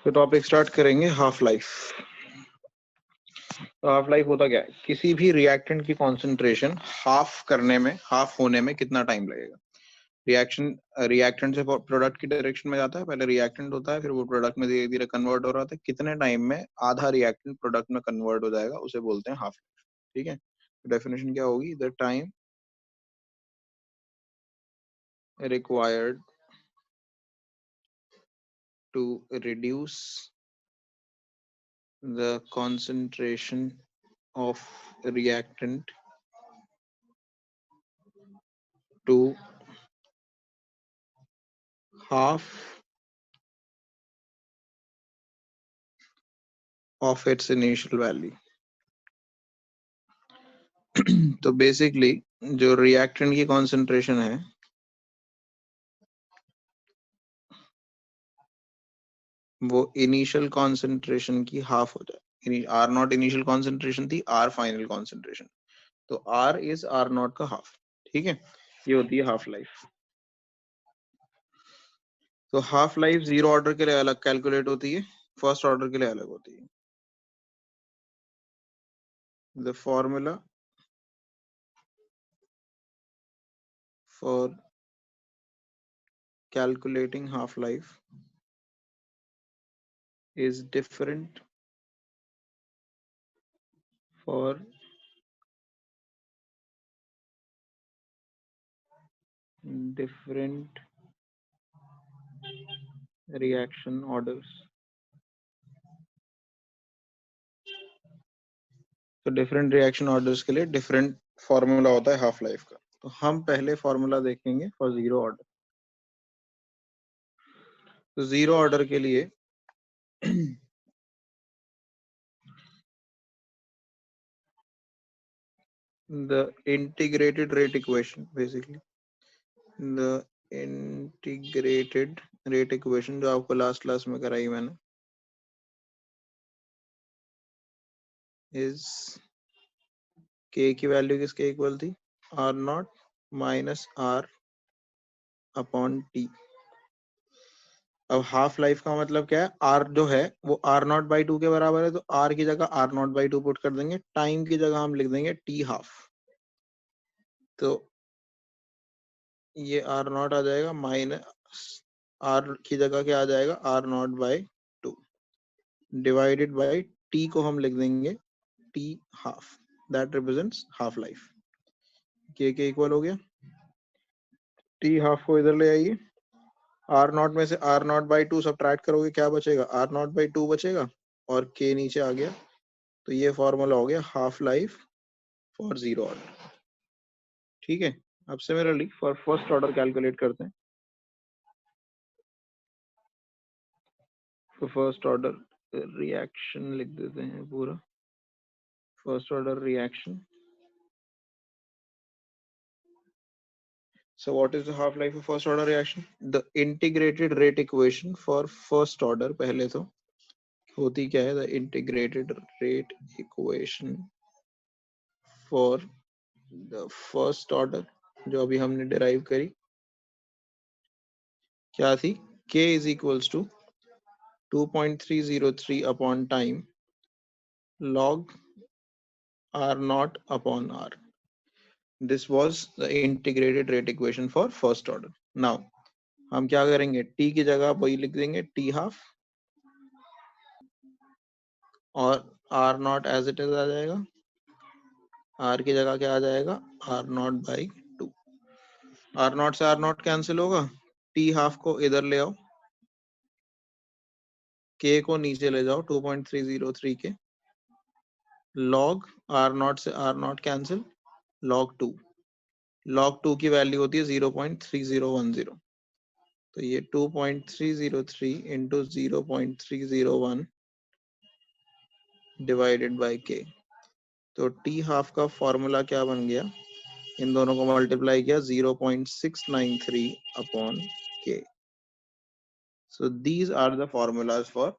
तो topic start करेंगे half life. तो हाफ लाइफ होता क्या है? किसी भी रिएक्टेंट की कॉन्सेंट्रेशन हाफ करने में, हाफ होने में कितना टाइम लगेगा। रिएक्टेंट से प्रोडक्ट की डायरेक्शन में जाता है, पहले रिएक्टेंट होता है, फिर वो प्रोडक्ट में धीरे धीरे कन्वर्ट हो रहा था, कितने टाइम में आधा रिएक्टेंट प्रोडक्ट में कन्वर्ट हो जाएगा, उसे बोलते हैं हाफ लाइफ। ठीक है, डेफिनेशन क्या होगी? The time required to reduce the concentration of reactant to half of its initial value। तो बेसिकली जो रिएक्टेंट की कॉन्सेंट्रेशन है वो इनिशियल कॉन्सेंट्रेशन की हाफ हो जाए। आर नॉट इनिशियल कॉन्सेंट्रेशन थी, आर फाइनल कॉन्सेंट्रेशन, तो आर इज आर नॉट का हाफ। ठीक है, ये होती है हाफ लाइफ। तो हाफ लाइफ जीरो ऑर्डर के लिए अलग कैलकुलेट होती है, फर्स्ट ऑर्डर के लिए अलग होती है। The formula for calculating half-life is different for different reaction orders। तो डिफरेंट रिएक्शन ऑर्डर्स के लिए डिफरेंट फॉर्मूला होता है हाफ लाइफ का। तो हम पहले फॉर्मूला देखेंगे फॉर जीरो ऑर्डर। तो जीरो ऑर्डर के लिए the integrated rate equation, basically the integrated rate equation जो आपको लास्ट क्लास में कराई मैंने, is k की वैल्यू किसके इक्वल थी? R naught minus R upon T. अब हाफ लाइफ का मतलब क्या है? आर जो है वो आर नॉट बाई टू के बराबर है, तो आर की जगह R naught by two put कर देंगे, टाइम की जगह हम लिख देंगे टी हाफ। तो ये आर नॉट आ जाएगा माइनस आर की जगह क्या आ जाएगा? R naught by two divided by T को हम लिख देंगे T half, that represents half life. के इक्वल हो गया, टी हाफ को इधर ले आइए, आर नॉट में से R naught by two subtract करोगे, क्या बचेगा? आर नॉट बाई टू बचेगा और के नीचे आ गया। तो ये फॉर्मूला हो गया half life for zero order. ठीक है, अब similarly for first order calculate करते हैं। तो फर्स्ट ऑर्डर रिएक्शन लिख देते हैं पूरा, first order reaction. So what is the half life of first order reaction? The integrated rate equation for first order पहले तो होती क्या है? The integrated rate equation for the first order जो अभी हमने derive करी क्या थी? K is equals to 2.303 upon time log R naught upon R. This was the integrated rate equation for first order. Now हम क्या करेंगे? T की जगह वही लिख देंगे T half और R naught as it is आ जाएगा, R की जगह क्या आ जाएगा? R naught by 2। R naught से R naught कैंसिल होगा, T half को इधर ले आओ, K को नीचे ले जाओ 2.303 के, log R naught से R naught cancel, log 2। log 2 की वैल्यू होती है 0.3010, तो ये 2.303 इंटू 0.301 डिवाइडेड बाय K। तो T हाफ का फॉर्मूला क्या बन गया? इन दोनों को मल्टीप्लाई किया 0.693 upon K। So these are the formulas for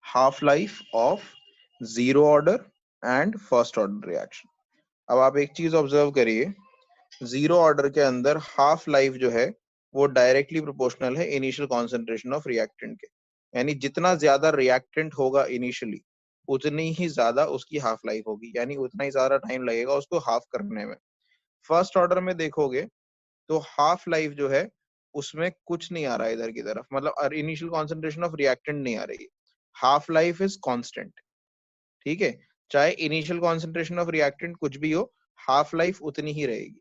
half life of zero order and first order reaction। अब आप एक चीज ऑब्जर्व करिए, जीरो ऑर्डर के अंदर हाफ लाइफ जो है वो डायरेक्टली प्रोपोर्शनल है इनिशियल कॉन्सेंट्रेशन ऑफ रिएक्टेंट के। यानी जितना ज्यादा रिएक्टेंट होगा इनिशियली उतनी ही ज्यादा उसकी हाफ लाइफ होगी, यानी उतना ही ज्यादा टाइम लगेगा उसको हाफ करने में। फर्स्ट ऑर्डर में देखोगे तो हाफ लाइफ जो है उसमें कुछ नहीं आ रहा है इधर की तरफ, मतलब इनिशियल कॉन्सेंट्रेशन ऑफ रिएक्टेंट नहीं आ रही है, हाफ लाइफ इज कांस्टेंट। ठीक है, चाहे इनिशियल कॉन्सेंट्रेशन ऑफ रिएक्टेंट कुछ भी हो, हाफ लाइफ उतनी ही रहेगी।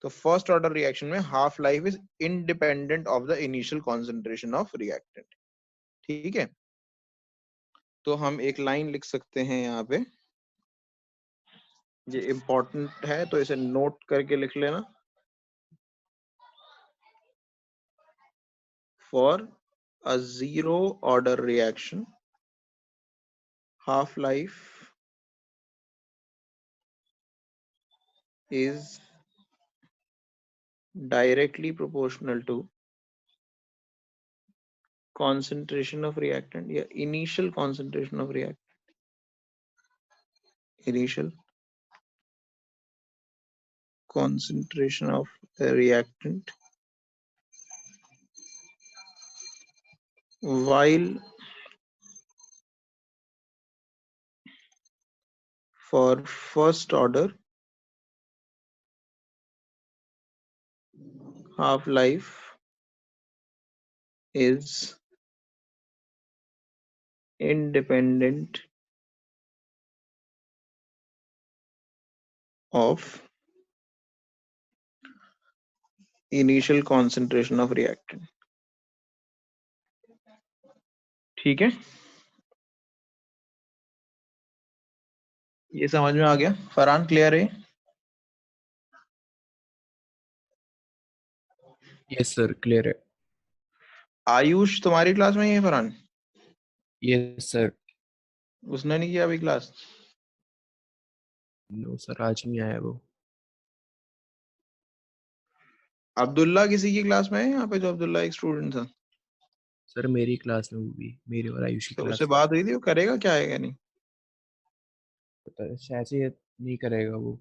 तो फर्स्ट ऑर्डर रिएक्शन में half life is independent of the initial concentration of reactant. ठीक है, तो हम एक लाइन लिख सकते हैं यहाँ पे, ये इंपॉर्टेंट है तो इसे नोट करके लिख लेना। For a zero order reaction, half life is directly proportional to concentration of reactant या initial concentration of reactant, initial concentration of a reactant while for first order half life is independent of initial concentration of reactant। ठीक है, ये समझ में आ गया? Farhan clear है? Yes sir clear है। आयुष तुम्हारी क्लास में ही है फरहान? Yes sir. उसने नहीं किया अभी क्लास? नो सर आज नहीं आया वो। अब्दुल्ला किसी की क्लास में है यहाँ पे? जो अब्दुल्ला एक स्टूडेंट था, सर मेरी क्लास में वो भी, मेरे और आयुष की तो उससे क्लास में। बात हुई थी, वो करेगा क्या है क्या नहीं? पता है, शायद से नहीं करेगा वो।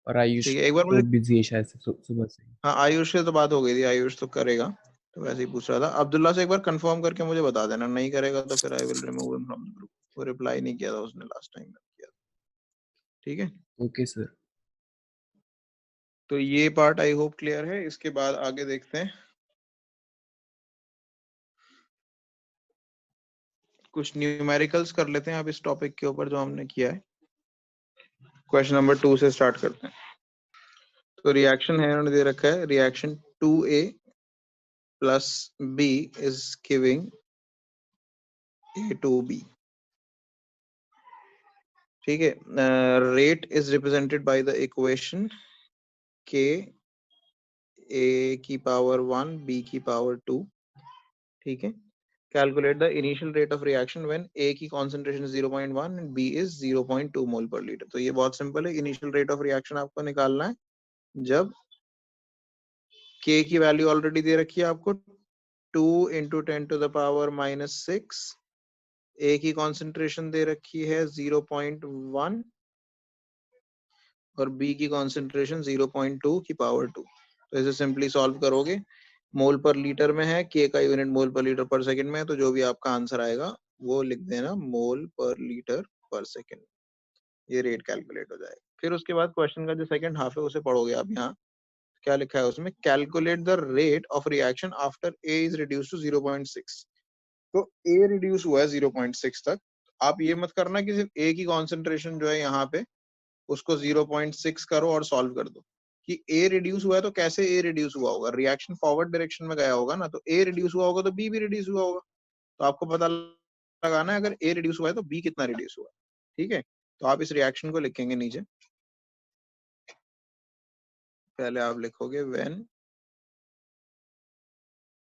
और आयुष ठीक है, एक बार मुझे, बहुत बिजी है शायद से सुबह से। हाँ आयुष से तो बात हो गई थी, आयुष तो करेगा, तो वैसे ही पूछ रहा था। अब्दुल्ला से एक बार कंफर्म करके मुझे बता देना, नहीं करेगा तो फिर I will remove him from the group. वो रिप्लाई नहीं किया था उसने लास्ट टाइम किया था। ठीक है, ओके सर। तो ये पार्ट आई होप क्लियर है। इसके बाद आगे देखते हैं, कुछ न्यूमेरिकल्स कर लेते हैं अब इस टॉपिक के ऊपर जो हमने किया है। क्वेश्चन नंबर 2 से स्टार्ट करते हैं। तो रिएक्शन है, उन्होंने दे रखा है reaction 2A plus B is giving A to B। ठीक है, rate is represented by the equation K A की पावर 1 B की पावर 2। ठीक है, calculate the initial rate of reaction when A की कॉन्सेंट्रेशन 0.1 एंड B इज 0.2 मोल पर litre. तो ये बहुत सिंपल है, इनिशियल रेट ऑफ रिएक्शन आपको निकालना है जब K की वैल्यू ऑलरेडी दे रखी है आपको 2 into 10 to the power -6, A की कॉन्सेंट्रेशन दे रखी है 0.1 और B की कॉन्सेंट्रेशन 0.2 की पावर 2। तो इसे सिंपली सॉल्व करोगे, मोल पर लीटर में है, K का यूनिट मोल पर लीटर पर सेकंड में है, तो जो भी आपका आंसर आएगा वो लिख देना मोल पर लीटर पर सेकंड। ये रेट कैलकुलेट हो जाएगा। फिर उसके बाद क्वेश्चन का जो सेकंड हाफ है उसे पढ़ोगे आप। यहाँ क्या लिखा है उसमें, calculate the rate of reaction after A is reduce to 0.6। तो A रिड्यूस हुआ है 0.6 तक। आप ये मत करना कि सिर्फ A की कॉन्सेंट्रेशन जो है यहाँ पे उसको 0.6 करो और सॉल्व कर दो कि A रिड्यूस हुआ है, तो कैसे A रिड्यूस हुआ होगा, रिएक्शन फॉरवर्ड डायरेक्शन में गया होगा ना, तो A रिड्यूस हुआ होगा तो B भी रिड्यूस हुआ होगा। तो आपको पता लगाना है अगर A रिड्यूस हुआ है तो B कितना रिड्यूस हुआ है। ठीक है, तो आप इस रिएक्शन को लिखेंगे नीचे। पहले आप लिखोगे when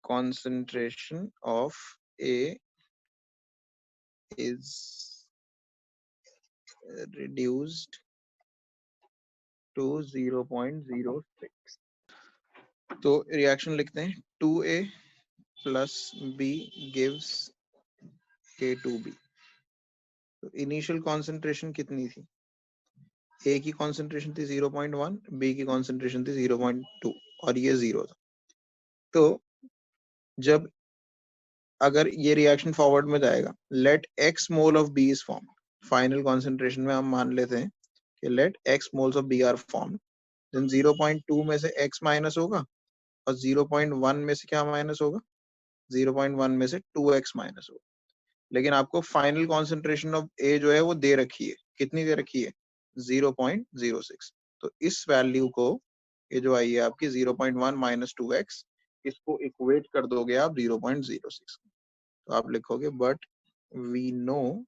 concentration of A is reduced to 0.06। तो रिएक्शन लिखते हैं 2A plus B gives A to B। तो इनिशियल कॉन्सेंट्रेशन कितनी थी, A की कॉन्सेंट्रेशन थी 0.1, B की कॉन्सेंट्रेशन थी 0.2 और ये 0 था। तो जब अगर ये रिएक्शन फॉरवर्ड में जाएगा, let x mole of B is form, final concentration में हम मान लेते हैं कि let x moles of B are form, then 0.2 में से x माइनस होगा और 0.1 में से क्या माइनस होगा, 0.1 में से 2x माइनस होगा। लेकिन आपको फाइनल कॉन्सेंट्रेशन ऑफ A जो है वो दे रखी है, कितनी दे रखी है, 0.06। तो इस वैल्यू को, ये जो आई है आपकी 0.1 माइनस 2x, इसको इक्वेट कर दोगे आप 0.06। तो आप लिखोगे but we know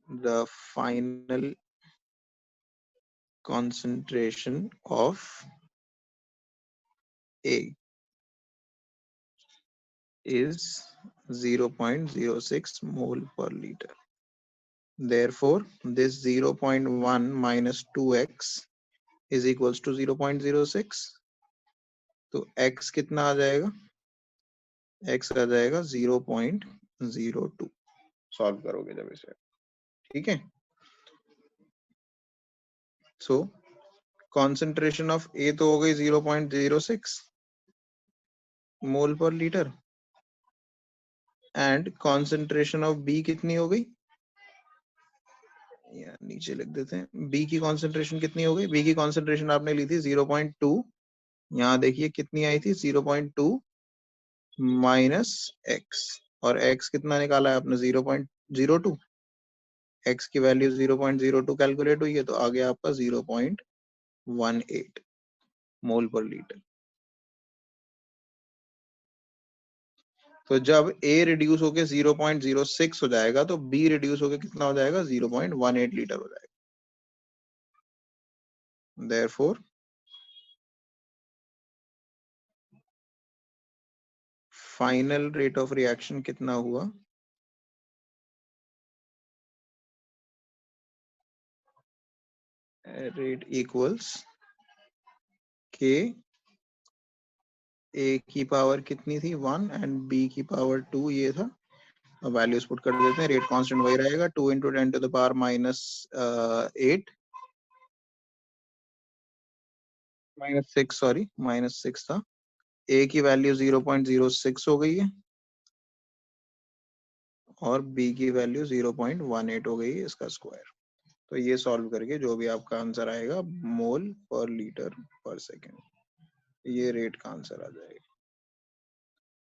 the final concentration of A is 0.06 mole per liter. Therefore, this 0.1 minus 2x is equals to 0.06. तो x कितना आ जाएगा, x आ जाएगा 0.02। सॉल्व करोगे जब इसे, ठीक है। सो कॉन्सेंट्रेशन ऑफ A तो हो गई 0.06 मोल पर litre, and concentration of B कितनी हो गई, या नीचे लिख देते हैं, B की कॉन्सेंट्रेशन कितनी हो गई, B की कॉन्सेंट्रेशन आपने ली थी 0.2, यहाँ देखिए कितनी आई थी 0.2 माइनस x, और x कितना निकाला है आपने 0.02, x की वैल्यू 0.02 कैलकुलेट हुई है, तो आ गया आपका 0.18 मोल पर लीटर। तो जब A रिड्यूस होके 0.06 हो जाएगा तो B रिड्यूस होके कितना हो जाएगा, 0.18 लीटर हो जाएगा। Therefore, final rate of reaction कितना हुआ, रेट इक्वल्स के A की पावर कितनी थी 1 एंड B की पावर 2, ये था। अब वैल्यूज पुट कर देते हैं, रेट कांस्टेंट वही रहेगा, 2 into 10 to the power minus 8 minus 6, sorry minus 6 था। A की वैल्यू 0.06 हो गई है और B की वैल्यू 0.18 हो गई है, इसका स्क्वायर। तो ये सॉल्व करके जो भी आपका आंसर आएगा मोल पर लीटर पर सेकेंड, ये रेट का आंसर आ जाएगा।